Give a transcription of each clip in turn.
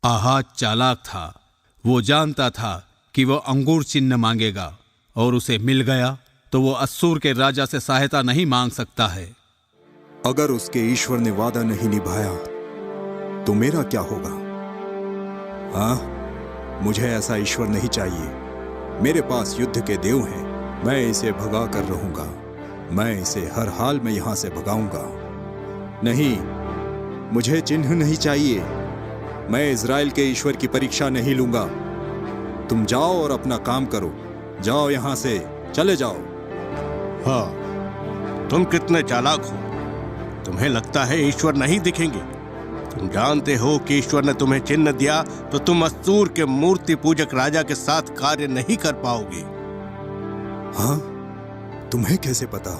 आहाज चालाक था। वो जानता था कि वो अंगूर चिन्ह मांगेगा, और उसे मिल गया तो वो अस्सूर के राजा से सहायता नहीं मांग सकता है। अगर उसके ईश्वर ने वादा नहीं निभाया तो मेरा क्या होगा? हाँ, मुझे ऐसा ईश्वर नहीं चाहिए। मेरे पास युद्ध के देव हैं, मैं इसे भगा कर रहूंगा। मैं इसे हर हाल में यहां से भगाऊंगा। नहीं, मुझे चिन्ह नहीं चाहिए। मैं इज़राइल के ईश्वर की परीक्षा नहीं लूंगा। तुम जाओ और अपना काम करो। जाओ, यहां से चले जाओ। हाँ, तुम कितने चालाक हो। तुम्हें लगता है ईश्वर नहीं दिखेंगे। तुम जानते हो कि ईश्वर ने तुम्हें चिन्ह दिया तो तुम अस्सूर के मूर्ति पूजक राजा के साथ कार्य नहीं कर पाओगे। हाँ, तुम्हें कैसे पता?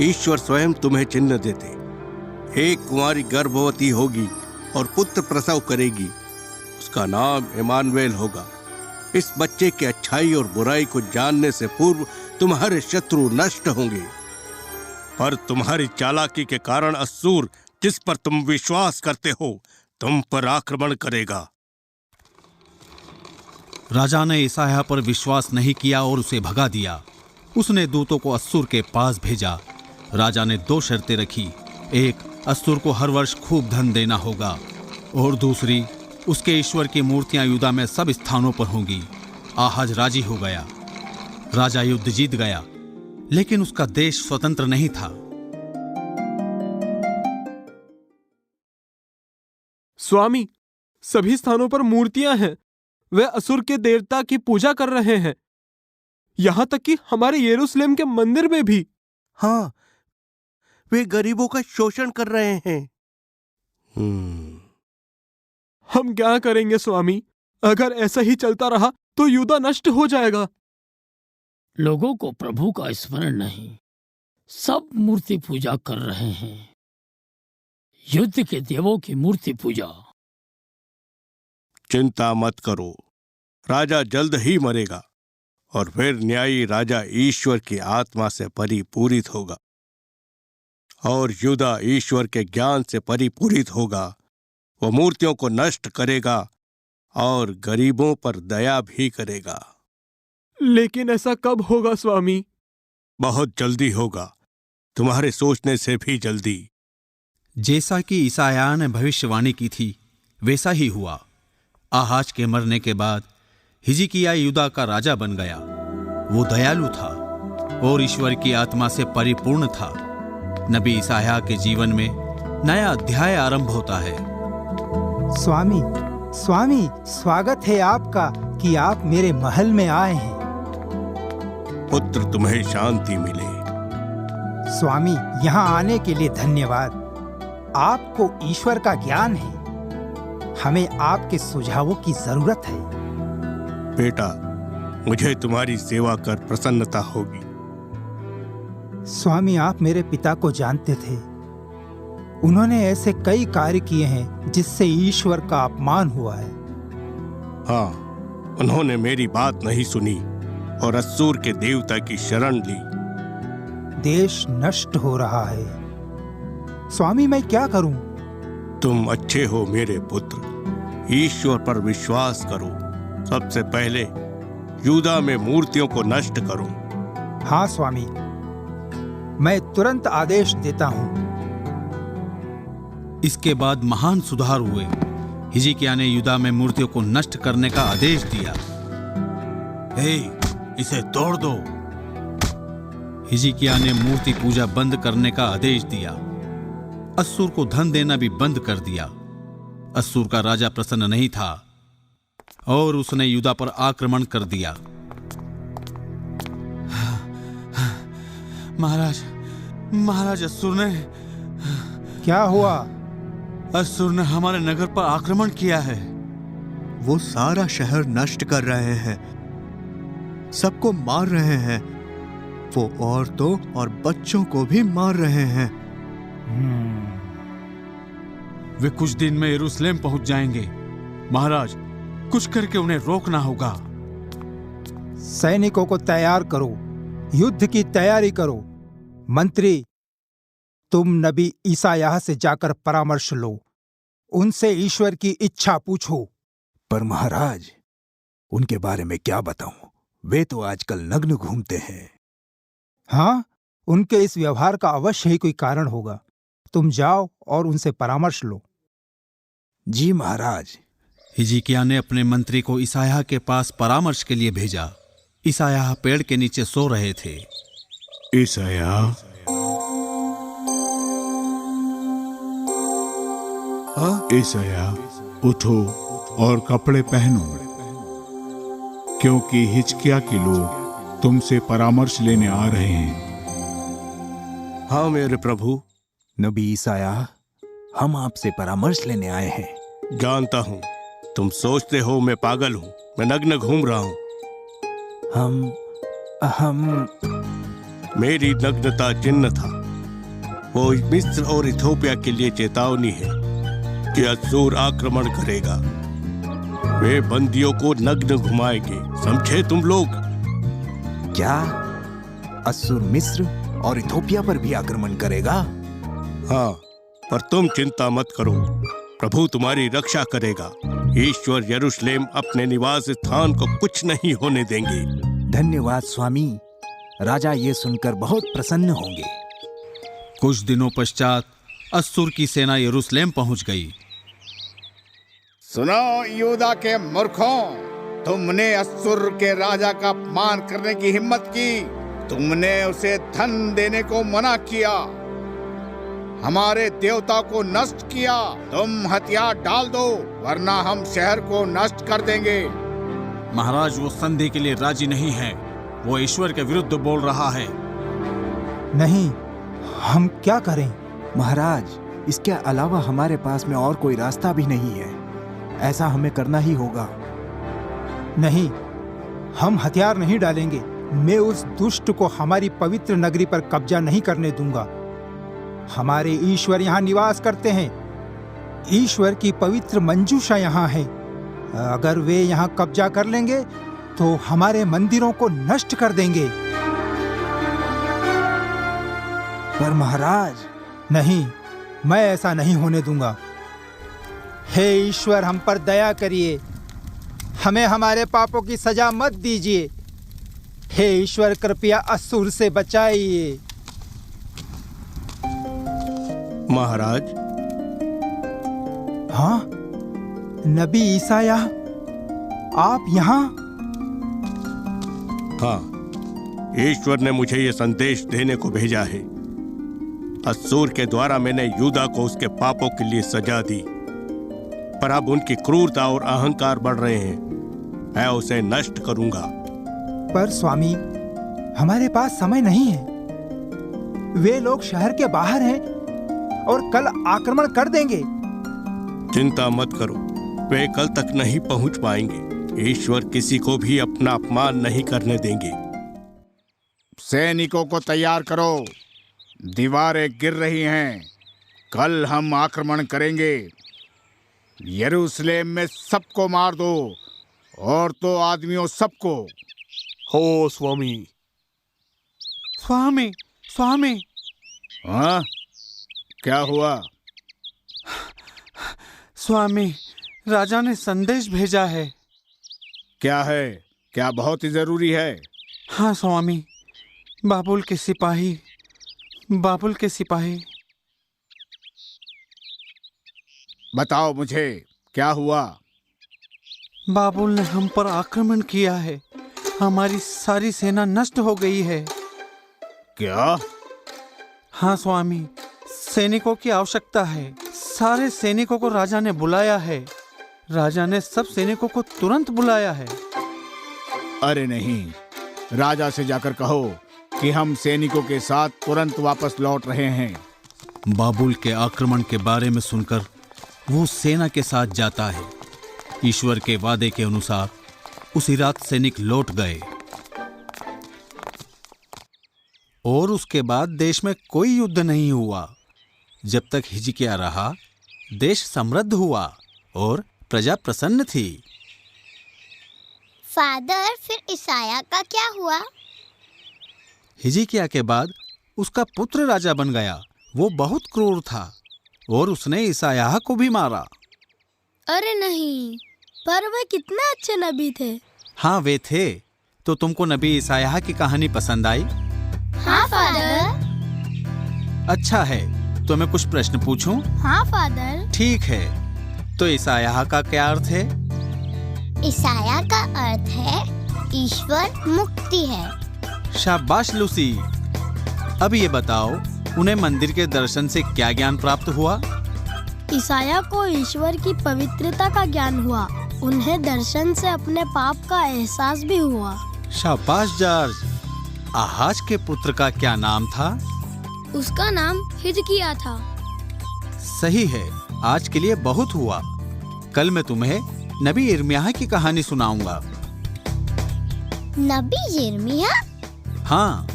ईश्वर स्वयं तुम्हें चिन्ह देते। एक कुंवारी गर्भवती होगी और पुत्र प्रसव करेगी। उसका नाम इमानुएल होगा। इस बच्चे की अच्छाई और बुराई को जानने से पूर्व तुम्हारे शत्रु नष्ट होंगे। पर तुम्हारी चालाकी के कारण अस्सूर, जिस पर तुम विश्वास करते हो, तुम पर आक्रमण करेगा। राजा ने यशायाह पर विश्वास नहीं किया और उसे भगा दिया। उसने दूतों को अस्सूर के पास भेजा। राजा ने 2 शर्तें रखी। एक, अस्सूर को हर वर्ष खूब धन देना होगा, और दूसरी, उसके ईश्वर की मूर्तियां यहूदा में सब स्थानों पर होंगी। आहाज राजी हो गया। राजा युद्ध जीत गया, लेकिन उसका देश स्वतंत्र नहीं था। स्वामी, सभी स्थानों पर मूर्तियां हैं। वे असुर के देवता की पूजा कर रहे हैं, यहां तक कि हमारे यरूशलेम के मंदिर में भी। हाँ, वे गरीबों का शोषण कर रहे हैं। हम क्या करेंगे स्वामी? अगर ऐसा ही चलता रहा तो यहूदा नष्ट हो जाएगा। लोगों को प्रभु का स्मरण नहीं, सब मूर्ति पूजा कर रहे हैं। युद्ध के देवों की मूर्ति पूजा। चिंता मत करो, राजा जल्द ही मरेगा और फिर न्यायी राजा ईश्वर की आत्मा से परिपूरित होगा और यहूदा ईश्वर के ज्ञान से परिपूरित होगा। वो मूर्तियों को नष्ट करेगा और गरीबों पर दया भी करेगा। लेकिन ऐसा कब होगा स्वामी? बहुत जल्दी होगा, तुम्हारे सोचने से भी जल्दी। जैसा कि यशायाह ने भविष्यवाणी की थी, वैसा ही हुआ। आहाज के मरने के बाद हिजकिय्याह यहूदा का राजा बन गया। वो दयालु था और ईश्वर की आत्मा से परिपूर्ण था। नबी यशायाह के जीवन में नया अध्याय आरंभ होता है। स्वामी, स्वामी, स्वागत है आपका कि आप मेरे महल में आए हैं। पुत्र, तुम्हें शांति मिले। स्वामी, यहाँ आने के लिए धन्यवाद। आपको ईश्वर का ज्ञान है। हमें आपके सुझावों की जरूरत है। बेटा, मुझे तुम्हारी सेवा कर प्रसन्नता होगी। स्वामी, आप मेरे पिता को जानते थे। उन्होंने ऐसे कई कार्य किए हैं जिससे ईश्वर का अपमान हुआ है। हाँ, उन्होंने मेरी बात नहीं सुनी और अस्सूर के देवता की शरण ली। देश नष्ट हो रहा है। स्वामी, मैं क्या करूं? तुम अच्छे हो मेरे पुत्र। ईश्वर पर विश्वास करो। सबसे पहले यहूदा में मूर्तियों को नष्ट करो। हाँ स्वामी, मैं तुरंत आदेश देता हूं। इसके बाद महान सुधार हुए। हिजकिय्याह ने यहूदा में मूर्तियों को नष्ट करने का आदेश दिया। हे, इसे तोड़ दो। हिजकिय्याह ने मूर्ति पूजा बंद करने का आदेश दिया। अस्सूर को धन देना भी बंद कर दिया। अस्सूर का राजा प्रसन्न नहीं था और उसने यहूदा पर आक्रमण कर दिया। महाराज, अस्सूर ने। क्या हुआ? अस्सूर ने हमारे नगर पर आक्रमण किया है। वो सारा शहर नष्ट कर रहे हैं, सबको मार रहे हैं। वो औरतों और बच्चों को भी मार रहे हैं। वे कुछ दिन में यरूशलेम पहुंच जाएंगे। महाराज, कुछ करके उन्हें रोकना होगा। सैनिकों को तैयार करो, युद्ध की तैयारी करो। मंत्री, तुम नबी यशायाह से जाकर परामर्श लो। उनसे ईश्वर की इच्छा पूछो। पर महाराज, उनके बारे में क्या बताऊं? वे तो आजकल नग्न घूमते हैं। हाँ, उनके इस व्यवहार का अवश्य ही कोई कारण होगा। तुम जाओ और उनसे परामर्श लो। जी महाराज। हिजकिय्याह ने अपने मंत्री को ईसायाह के पास परामर्श के लिए भेजा। ईसायाह पेड़ के नीचे सो रहे थे। ईसायाह, ईसायाह, उठो और कपड़े पहनो, क्योंकि हिजकिय्याह के लोग तुमसे परामर्श लेने आ रहे हैं। हाँ मेरे प्रभु। नबी ईसायाह, हम आपसे परामर्श लेने आए हैं। जानता हूँ तुम सोचते हो मैं पागल हूँ, मैं नग्न घूम रहा हूँ। हम मेरी नग्नता चिन्ह था। वो मिस्र और इथोपिया के लिए चेतावनी है कि असूर आक्रमण करेगा। वे बंदियों को नग्न घुमाएंगे, समझे तुम लोग? क्या असुर मिस्र और इथोपिया पर भी आक्रमण करेगा? हाँ, पर तुम चिंता मत करो, प्रभु तुम्हारी रक्षा करेगा। ईश्वर यरूशलेम अपने निवास स्थान को कुछ नहीं होने देंगे। धन्यवाद स्वामी। राजा ये सुनकर बहुत प्रसन्न होंगे। कुछ दिनों पश्चात अस्सुर की सेना यरूशलेम पहुंच गई। सुनो यहूदा के मूर्खों, तुमने अस्सुर के राजा का अपमान करने की हिम्मत की। तुमने उसे धन देने को मना किया, हमारे देवता को नष्ट किया। तुम हथियार डाल दो, वरना हम शहर को नष्ट कर देंगे। महाराज, वो संधि के लिए राजी नहीं है। वो ईश्वर के विरुद्ध बोल रहा है। नहीं, हम क्या करें? महाराज, इसके अलावा हमारे पास में और कोई रास्ता भी नहीं है। ऐसा हमें करना ही होगा। नहीं, हम हथियार नहीं डालेंगे। मैं उस दुष्ट को हमारी पवित्र नगरी पर कब्जा नहीं करने दूंगा। हमारे ईश्वर यहाँ निवास करते हैं। ईश्वर की पवित्र मंजूषा यहाँ है। अगर वे यहाँ कब्जा कर लेंगे तो हमारे मंदिरों को नष्ट कर देंगे। पर महाराज, नहीं, मैं ऐसा नहीं होने दूंगा। हे ईश्वर, हम पर दया करिए, हमें हमारे पापों की सजा मत दीजिए। हे ईश्वर, कृपया असुर से बचाइए। महाराज। हाँ, नबी ईसायाह, आप यहाँ? हाँ, ईश्वर ने मुझे ये संदेश देने को भेजा है। अस्सुर के द्वारा मैंने यहूदा को उसके पापों के लिए सजा दी, पर अब उनकी क्रूरता और अहंकार बढ़ रहे हैं। मैं उसे नष्ट करूंगा। पर स्वामी, हमारे पास समय नहीं है। वे लोग शहर के बाहर हैं और कल आक्रमण कर देंगे। चिंता मत करो, वे कल तक नहीं पहुंच पाएंगे। ईश्वर किसी को भी अपना अपमान नहीं करने देंगे। सैनिकों को तैयार करो, दीवारें गिर रही हैं। कल हम आक्रमण करेंगे। यरूशलेम में सबको मार दो, और तो आदमियों सबको। हो स्वामी। स्वामी, स्वामी। हाँ, क्या हुआ? स्वामी, राजा ने संदेश भेजा है। क्या है? क्या बहुत ही जरूरी है? हाँ स्वामी, बाबुल के सिपाही, बाबुल के सिपाही। बताओ मुझे, क्या हुआ? बाबुल ने हम पर आक्रमण किया है। हमारी सारी सेना नष्ट हो गई है। क्या? हाँ स्वामी, सैनिकों की आवश्यकता है। सारे सैनिकों को राजा ने बुलाया है। राजा ने सब सैनिकों को तुरंत बुलाया है। अरे नहीं, राजा से जाकर कहो कि हम सैनिकों के साथ तुरंत वापस लौट रहे हैं। बाबुल के आक्रमण के बारे में सुनकर वो सेना के साथ जाता है। ईश्वर के वादे के अनुसार उसी रात सैनिक लौट गए और उसके बाद देश में कोई युद्ध नहीं हुआ। जब तक हिजकिय्याह रहा, देश समृद्ध हुआ और प्रजा प्रसन्न थी। फादर, फिर ईसायाह का क्या हुआ? हिजकिय्याह के बाद उसका पुत्र राजा बन गया। वो बहुत क्रूर था और उसने ईसायाह को भी मारा। अरे नहीं, पर वे कितने अच्छे नबी थे। हाँ वे थे। तो तुमको नबी ईसायाह की कहानी पसंद आई? हाँ फादर। अच्छा है, तो मैं कुछ प्रश्न पूछूं? हाँ फादर। ठीक है, तो ईसायाह का क्या अर्थ है? ईसाया का अर्थ है ईश्वर मुक्ति है। शाबाश लूसी। अब ये बताओ, उन्हें मंदिर के दर्शन से क्या ज्ञान प्राप्त हुआ? ईसाया को ईश्वर की पवित्रता का ज्ञान हुआ। उन्हें दर्शन से अपने पाप का एहसास भी हुआ। शाबाश जॉर्ज। आहाज के पुत्र का क्या नाम था? उसका नाम हिजकिय्याह था। सही है। आज के लिए बहुत हुआ। कल मैं तुम्हें नबी यिर्मयाह की कहानी सुनाऊंगा। नबी यिर्मयाह? हाँ,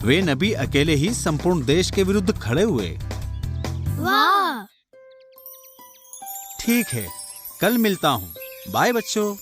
वे नबी अकेले ही संपूर्ण देश के विरुद्ध खड़े हुए। वाह! ठीक है, कल मिलता हूँ। बाय बच्चों।